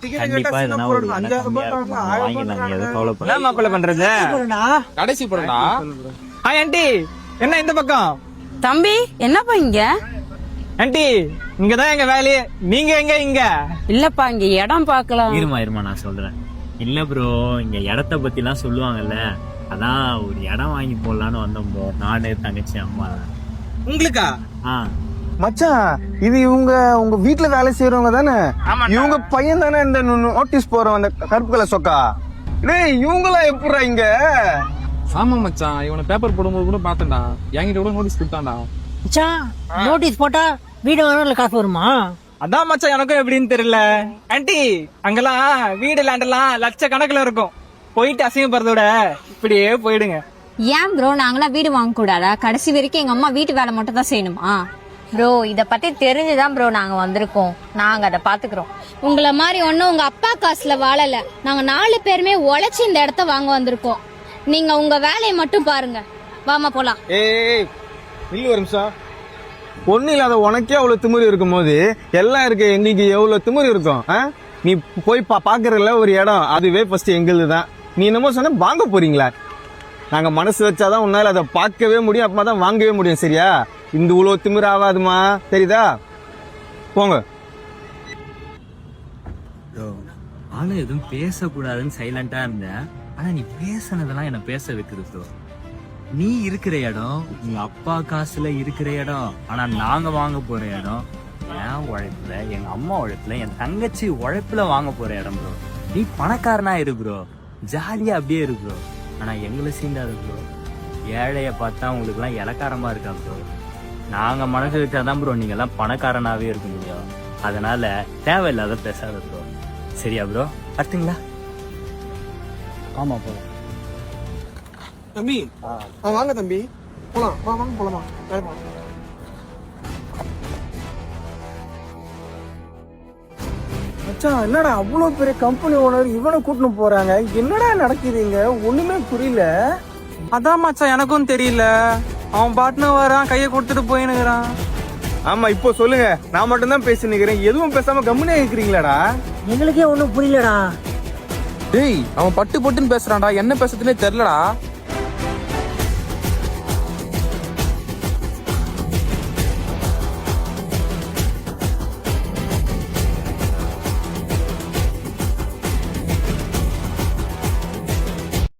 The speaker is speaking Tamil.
கண்டிப்பா எதனா ஒரு வாங்கிடலாம், எதை கவலை பண்ண மாப்பிள்ள பண்றது. கடைசி போறா ஆண்டி என்ன இந்த பக்கம்? தம்பி என்னப்பா இங்க? ஆண்டி இங்கதான் எங்க வேலையே, நீங்க எங்க இங்க? இல்லப்பா இங்க இடம் பாக்கலாம். இருமா நான் சொல்றேன். இல்ல ப்ரோ, இங்க இடத்த பத்தி எல்லாம் சொல்லுவாங்கல்ல, அதான் ஒரு இடம் வாங்கி போடலான்னு வந்தோம் ப்ரோ. நானு தங்கச்சி அம்மா. உங்களுக்கா? மச்சான் இது உங்க வீட்டுல வேலை செய்யறவங்க தானே? இவங்க பையன் தானே இந்த நோட்டீஸ் போறோம் அந்த கருப்பு கலர் சொக்கா? டேய் இவங்களா எப்படா இங்க? ஆமா மச்சான், இவனை பேப்பர் போடும்போது கூட பாத்தேன்டா, என்கிட்ட கூட நோட்டீஸ் கொடுத்தான்டா. நோட்டீஸ் போட்டா வீடு வாங்க காசு வருமா? அதான் மச்சான் எனக்கும் எப்படின்னு தெரியல. ஆண்டி அங்கெல்லாம் வீடு லேண்ட் எல்லாம் லட்சக்கணக்கில் இருக்கும். போயிட்டு அசிங்கப்படுறத விட இப்படியே போயிடுங்க. ஏன் ப்ரோ நாங்களாம் வீடு வாங்க கூடாதா? கடைசி வரைக்கும் எங்க அம்மா வீட்டு வேலை மட்டும் தான் செய்யணுமா? ப்ரோ இத பத்தி தெரிஞ்சுதான் ப்ரோ நாங்க வந்திருக்கோம். நாங்க அதை பாத்துக்கிறோம். உங்களை மாதிரி ஒன்னும் உங்க அப்பா காசுல வாழல. நாங்க 4 பேருமே உழைச்சி இந்த இடத்த வாங்க வந்திருக்கோம். நீங்க உங்க வேலையை மட்டும் பாருங்க. வாமா போலாம். ஏய் இல்ல ஒரு நிமிஷம். பொண்ணு இல்லாத உனக்கே அவ்வளவு திமிரு இருக்கும் போது எல்லாம் இருக்கு, எங்களுக்கு எவ்வளவு திமிரு இருக்கும்? நீ போய் பாக்குறதுல ஒரு இடம், அதுவே ஃபர்ஸ்ட் எங்களுது தான். நீ என்னமோ சொன்ன வாங்க போறீங்களா? நாங்க மனசு வச்சாதான் உன்னால அதை பார்க்கவே முடியும், அப்பமா தான் வாங்கவே முடியும். சரியா? இந்த இவ்வளவு திமிரு ஆகாதுமா, தெரியுதா? போங்க. ஆனா எதுவும் பேசக்கூடாதுன்னு சைலண்டா இருந்தேன். ஆனா நீ பேசுனதெல்லாம் என்ன பேச வைக்குது ப்ரோ. நீ இருக்கிற இடம் உங்க அப்பா காசுல இருக்கிற இடம், ஆனா நாங்க வாங்க போற இடம் என் உழைப்புல, எங்க அம்மா உழைப்புல, என் தங்கச்சி உழைப்புல வாங்க போற இடம் ப்ரோ. நீ பணக்காரனா இரு ப்ரோ, ஜாலியா அப்படியே இரு ப்ரோ. ஆனா எங்களை சீண்டாது ப்ரோ. ஏழைய பார்த்தா உங்களுக்கு எல்லாம் இலக்காரமா இருக்கா ப்ரோ. நாங்க மனசு வச்சாதான் ப்ரோ நீங்க எல்லாம் பணக்காரனாவே இருக்க முடியும். அதனால தேவையில்லாத பேசாத ப்ரோ. சரியா ப்ரோ? பார்த்தீங்களா? ஆமா போலாம் தம்பி வாங்க தம்பி போலாம். வாங்க போலாமா? மச்சான் என்னடா அவ்வளவு பெரிய கம்பெனி ஓனர் இவனை கூட்டின்னு போறாங்க, என்னடா நடக்குதுங்க? ஒண்ணுமே புரியல. அதான் மச்சான் எனக்கும் தெரியல. அவன் பாட்டுன்னு வரான், கையை கொடுத்துட்டு போயினுக்கிறான். ஆமா இப்போ சொல்லுங்க, நான் மட்டும் தான் பேசி நிக்கிறேன், எதுவும் பேசாம கம்முனே இருக்கிறீங்களாடா? எங்களுக்கே ஒண்ணும் புரியலடா. டேய் அவன் பட்டு பட்டுன்னு பேசுறான்டா, என்ன பேசுறதுன்னே தெரியலடா.